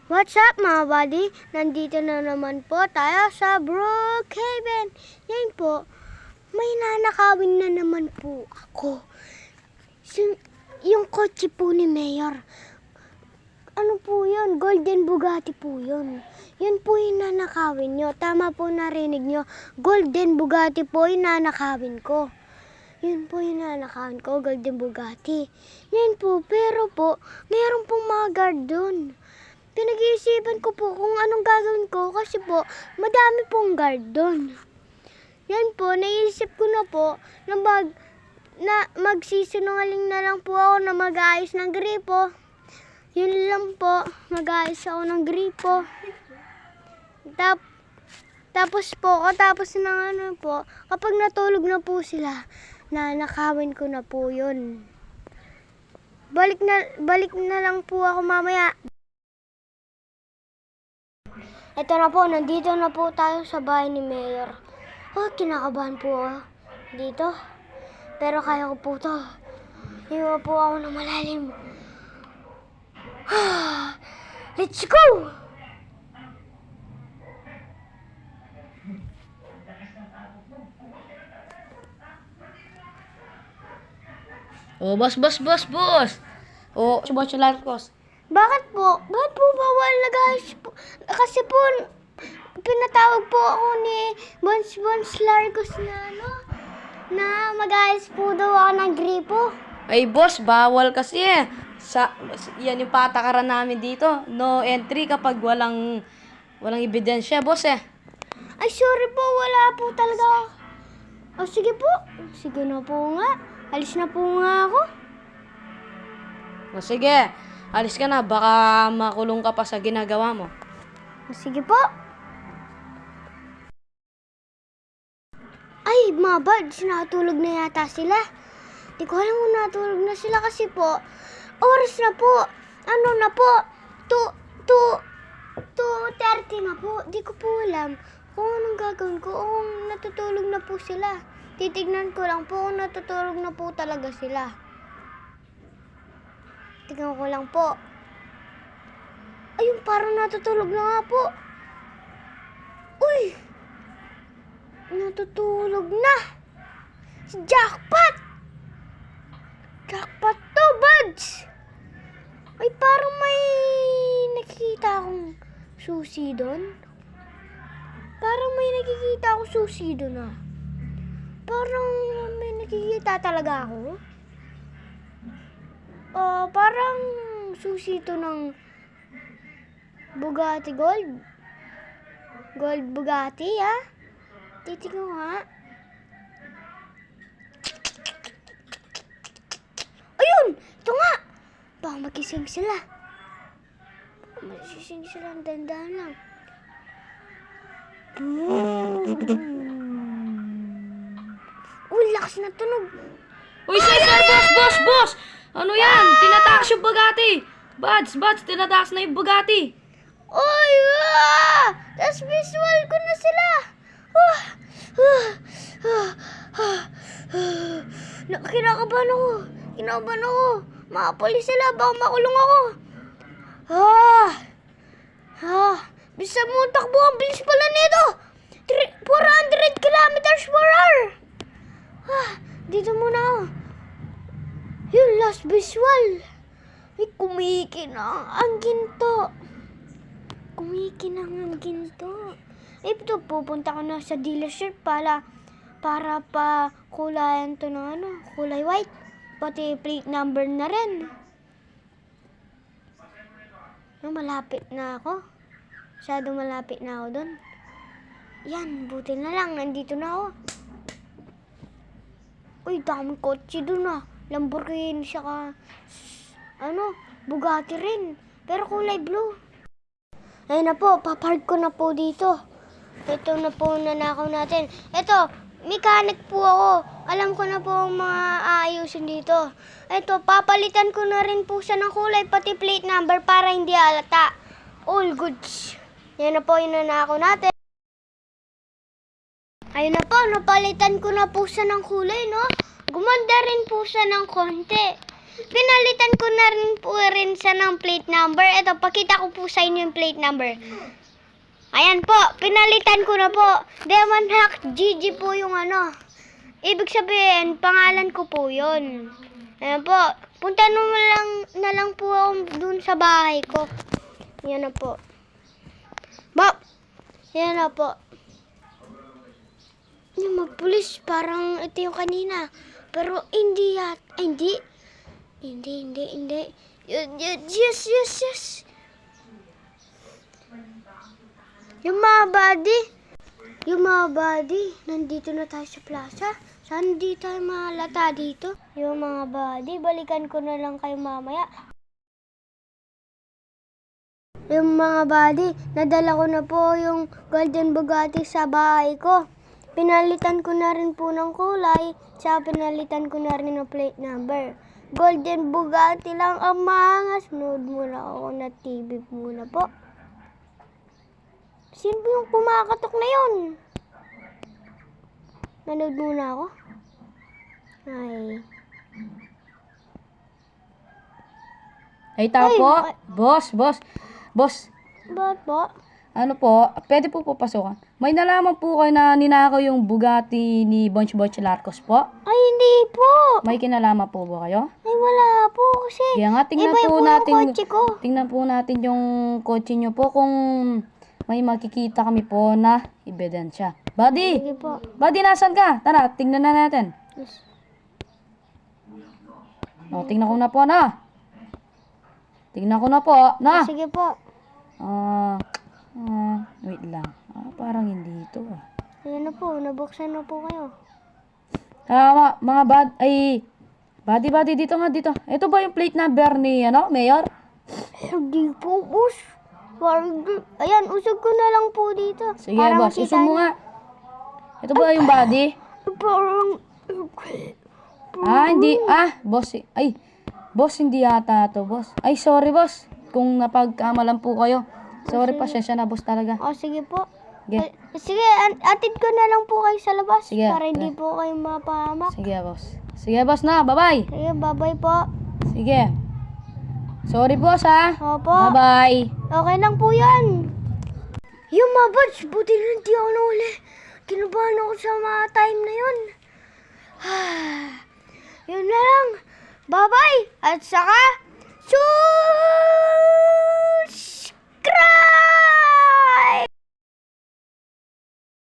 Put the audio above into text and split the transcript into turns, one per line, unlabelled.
What's up mga buddy? Nandito na naman po tayo sa Brookhaven. Yan po, may nanakawin na naman po ako. Yung kotse po ni Mayor. Ano po yun? Golden Bugatti po yun. Yun po yung nanakawin nyo. Tama po narinig nyo. Golden Bugatti po yung nanakawin ko. Yun po yung nanakawin ko, Golden Bugatti. Yan po, pero po, meron pong mga guard dun. Pinag-iisipan ko po kung anong gagawin ko kasi po, madami pong guard doon. Yan po, naisip ko na po na magsisinungaling na lang po ako na mag-aayos ng gripo. Yun lang po, mag-aayos ako ng gripo. Tapos po, katapos ng ano po, kapag natulog na po sila, nanakawin ko na po yun. Balik na lang po ako mamaya. Ito na po, nandito na po tayo sa bahay ni Mayor. Oh, kinakabahan po ako dito. Pero kaya ko po to. Iwa po ako ng malalim. Let's go!
Oh, boss. Oh, si Larcos.
Bakit po? Bakit po bawal na guys? Kasi po, pinatawag po ako ni Bons Larcos na mag-ayos po daw ako ng gripo.
Ay, boss, bawal kasi eh. Yan yung patakaran namin dito. No entry kapag walang ebidensya, boss eh.
Ay, sorry po, wala po talaga. Oh, sige po. Sige na po nga. Alis na po nga ako.
O sige, alis ka na. Baka makulong ka pa sa ginagawa mo.
Oh, sige po. Ay, mga buds, natulog na yata sila. Di ko alam kung natulog na sila kasi po, oras na po. Ano na po? 2:30 na po. Di ko po alam kung anong gagawin ko. Kung natutulog na po sila. Titignan ko lang po kung natutulog na po talaga sila. Tignan ko lang po. Ayun, parang natutulog na nga po. Uy! Natutulog na. Jackpot! Jackpot to, buds! Ay, parang may nakikita akong susi doon. Parang may nakikita akong susi doon ah. Parang may nakikita talaga ako. Parang susi to ng Bugatti Gold. Gold Bugatti ah. Titignan ko nga. Ayun! Ito nga! Baka magising sila. Magising sila. Ang dandan lang. Uy, lakas na tunog.
Uy, sir, boss! Ano yan? Tinatakas yung Bugatti. Buds, tinatakas na yung Bugatti.
Uy! Tas visual ko na sila. Kinakabahan ako. Mga polis sila. Baka makulong ako. Bisa mo takbo. Ang bilis pala nito. 400 kilometers per hour. Dito muna ako. Yung last visual. Ay, kumikinang ang ginto. Ito, pupunta ko na sa dealership para pa kulayan to ng kulay white. Pati plate number na rin. Malapit na ako. Masyadong malapit na ako doon. Yan, buti na lang. Nandito na ako. Uy, daming kotse doon ah. Lamborghini siya Bugatti rin. Pero kulay blue. Ayun na po, papark ko na po dito. Ito na po nanakaw natin. Ito, mechanic po ako. Alam ko na po ang mga aayusin dito. Ito, papalitan ko na rin po siya ng kulay, pati plate number para hindi halata. All goods. Yan na po yung nanakaw natin. Ayun na po, napalitan ko na po siya ng kulay, no? Gumanda rin po siya ng konti. pinalitan ko na rin po siya ng plate number. Ito, pakita ko po sa inyo yung plate number. Ayan po, pinalitan ko na po. Demon Hack GG po yung ano. Ibig sabihin, pangalan ko po yun. Ayan po, punta na lang po ako dun sa bahay ko. Yan na po. Bop! Yan na po. Yung magpulis, parang ito yung kanina. Pero hindi yat. Ay, hindi. Hindi. Yes. Yung mga buddy, nandito na tayo sa plaza. Saan di tayo malata dito? Yung mga buddy, balikan ko na lang kayo mamaya. Yung mga buddy, nadala ko na po yung Golden Bugatti sa bahay ko. Pinalitan ko na rin po ng kulay, tsaka pinalitan ko na rin ng plate number. Golden Bugatti lang ang maangas. Nood muna ako na TV muna po. Sino ba yung kumakatok na yun? Nanood muna ako.
Ay, tao
Ay,
po.
ay.
Boss.
Ba't po?
Ano po, pwede po papasukan. May nalaman po kayo na ninakaw yung Bugatti ni Bonch Larcos po?
Ay, hindi po.
May kinalaman po ba kayo?
Ay, wala po kasi.
Kaya nga, tingnan
iba
po
yung
natin.
kotse ko.
Tingnan po natin yung kotse nyo po kung may makikita kami po na ebidensya. Buddy!
Sige po.
Buddy, nasan ka? Tara, tingnan na natin.
Yes.
O, tingnan ko na po na. Tingnan ko na po. Na!
Sige po.
Wait lang. Parang hindi ito.
Ayan na po, nabuksan na po kayo.
Mga buddy, dito nga, dito. Ito ba yung plate number ni, Mayor?
Hindi po, boss. Ayan, usog ko na lang po dito.
Sige,
para
boss.
makita
Usog mo
niyo.
nga. Ito ba yung buddy?
Parang...
Hindi. Boss. Boss, hindi yata to, boss. Ay, sorry, boss. Kung napagkamalan po kayo. Sorry, pasensya na, boss talaga.
sige po.
Sige.
Sige, atid ko na lang po kayo sa labas.
Sige,
Para hindi
sige.
po kayo mapahamak.
Sige, boss na. Bye-bye.
Sige, bye-bye po.
Sige. Sorry, boss, ha.
Opo.
Bye-bye.
Okay lang po yan. Yung mga buds, buti na hindi ako nahuli. Kinabahan ako sa mga time na yun. Yun na lang. Bye-bye. At saka,